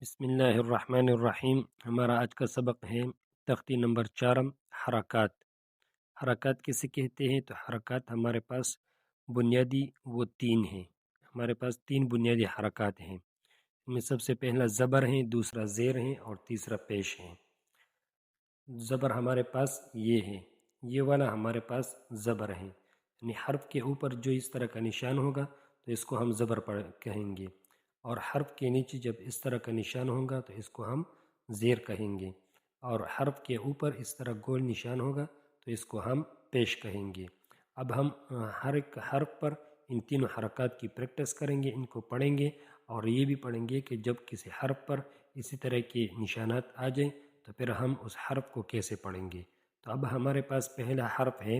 بسم اللہ الرحمن الرحیم۔ ہمارا آج کا سبق ہے تختی نمبر 4 حرکات۔ حرکات کسے کہتے ہیں؟ تو حرکات ہمارے پاس بنیادی وہ تین ہیں۔ ہمارے پاس تین بنیادی حرکات ہیں۔ ان میں سب سے پہلا زبر ہے، دوسرا زیر ہے اور تیسرا پیش ہے۔ زبر ہمارے پاس یہ ہے، یہ والا ہمارے پاس زبر ہے، یعنی حرف کے اوپر جو اس طرح کا نشان ہوگا تو اس کو ہم زبر کہیں گے، اور حرف کے نیچے جب اس طرح کا نشان ہوگا تو اس کو ہم زیر کہیں گے، اور حرف کے اوپر اس طرح گول نشان ہوگا تو اس کو ہم پیش کہیں گے۔ اب ہم ہر ایک حرف پر ان تینوں حرکات کی پریکٹس کریں گے، ان کو پڑھیں گے، اور یہ بھی پڑھیں گے کہ جب کسی حرف پر اسی طرح کے نشانات آ جائیں تو پھر ہم اس حرف کو کیسے پڑھیں گے۔ تو اب ہمارے پاس پہلا حرف ہے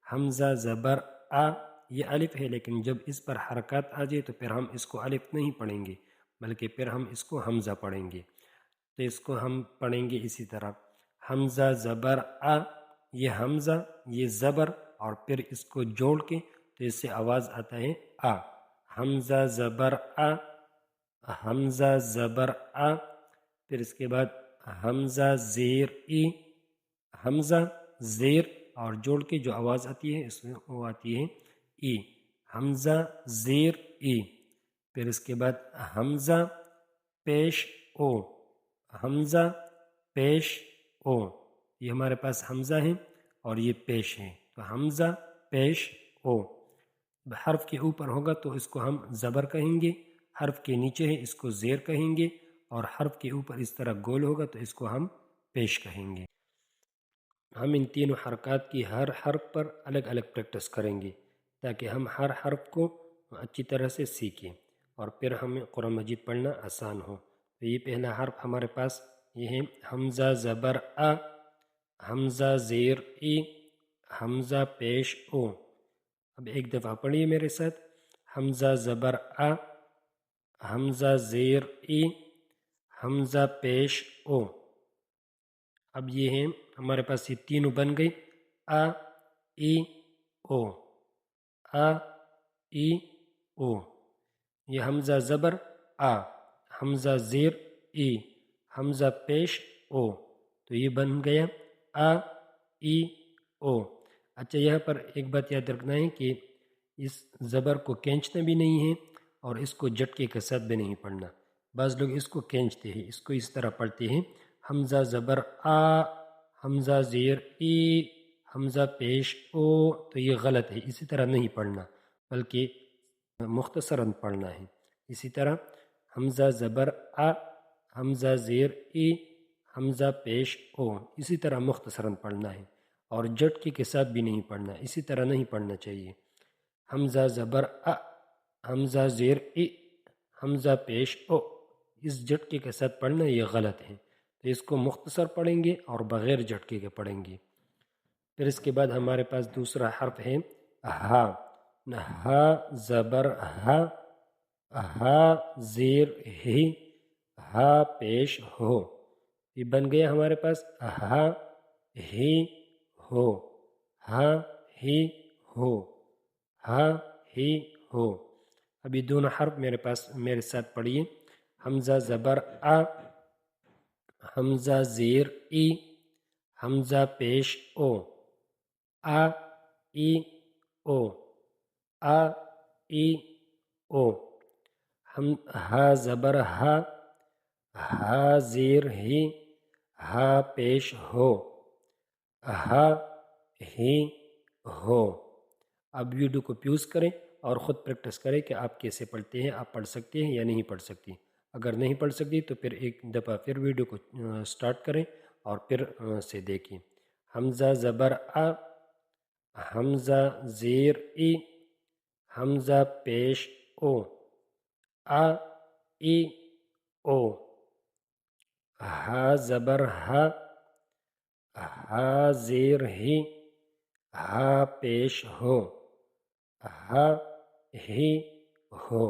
حمزہ زبر آ۔ یہ الف ہے، لیکن جب اس پر حرکات آ جائے تو پھر ہم اس کو الف نہیں پڑھیں گے، بلکہ پھر ہم اس کو حمزہ پڑھیں گے۔ تو اس کو ہم پڑھیں گے اسی طرح، حمزہ زبر آ، یہ حمزہ، یہ زبر، اور پھر اس کو جوڑ کے تو اس سے آواز آتا ہے آ۔ حمزہ زبر آ، حمزہ زبر آ، پھر اس کے بعد حمزہ زیر ای، حمزہ زیر اور جوڑ کے جو آواز آتی ہے اس میں وہ آتی ہے ای، حمزہ زیر ای۔ پھر اس کے بعد حمزہ پیش او، حمزہ پیش او، یہ ہمارے پاس حمزہ ہے اور یہ پیش ہے، تو حمزہ پیش او۔ حرف کے اوپر ہوگا تو اس کو ہم زبر کہیں گے، حرف کے نیچے ہے اس کو زیر کہیں گے، اور حرف کے اوپر اس طرح گول ہوگا تو اس کو ہم پیش کہیں گے۔ ہم ان تینوں حرکات کی ہر حرف پر الگ الگ پریکٹس کریں گے تاکہ ہم ہر حرف کو اچھی طرح سے سیکھیں اور پھر ہمیں قرآن مجید پڑھنا آسان ہو۔ تو یہ پہلا حرف ہمارے پاس یہ ہے حمزہ زبر آ، حمزہ زیر ای، حمزہ پیش او۔ اب ایک دفعہ پڑھیے میرے ساتھ، حمزہ زبر آ، حمزہ زیر ای، حمزہ پیش او۔ اب یہ ہیں ہمارے پاس یہ تینوں بن گئی، آ ای او، آ ای او۔ یہ حمزہ زبر آ، حمزہ زیر ای، حمزہ پیش او، تو یہ بن گیا آ ای او۔ اچھا، یہاں پر ایک بات یاد رکھنا ہے کہ اس زبر کو کھینچنا بھی نہیں ہے اور اس کو جھٹکے کے ساتھ بھی نہیں پڑھنا۔ بعض لوگ اس کو کھینچتے ہیں، اس کو اس طرح پڑھتے ہیں، حمزہ زبر آ، حمزہ زیر ای، حمزہ پیش او، تو یہ غلط ہے، اسی طرح نہیں پڑھنا بلکہ مختصراً پڑھنا ہے۔ اسی طرح حمزہ زبر آ، حمزہ زیر ای، حمزہ پیش او، اسی طرح مختصراً پڑھنا ہے اور جھٹکے کے ساتھ بھی نہیں پڑھنا، اسی طرح نہیں پڑھنا چاہیے۔ حمزہ زبر آ، حمزہ زیر ای، حمزہ پیش او، اس جھٹکے کے ساتھ پڑھنا یہ غلط ہے، تو اس کو مختصر پڑھیں گے اور بغیر جھٹکے کے پڑھیں گے۔ پھر اس کے بعد ہمارے پاس دوسرا حرف ہے ہا، ہا زبر ہا، ہا زیر ہی، ہا پیش ہو۔ یہ بن گیا ہمارے پاس ہا ہی ہو، ہا ہی ہو، ہا ہی ہو۔ اب یہ دونوں حرف میرے ساتھ پڑھیے، حمزہ زبر آ، حمزہ زیر ای، حمزہ پیش او، آ ای او، آ ای او۔ ہا زبر ہا، ہا زیر ہی، ہا پیش ہو، ہا ہی ہو۔ اب ویڈیو کو پیوز کریں اور خود پریکٹس کریں کہ آپ کیسے پڑھتے ہیں، آپ پڑھ سکتے ہیں یا نہیں پڑھ سکتے۔ اگر نہیں پڑھ سکتی تو پھر ایک دفعہ پھر ویڈیو کو سٹارٹ کریں اور پھر سے دیکھیں۔ حمزہ زبر آ، حمزہ زیر ای، حمزہ پیش او، آ ای او۔ ہا زبر ہا، ہا زیر ہی، ہا پیش ہو، ہا ہی ہو۔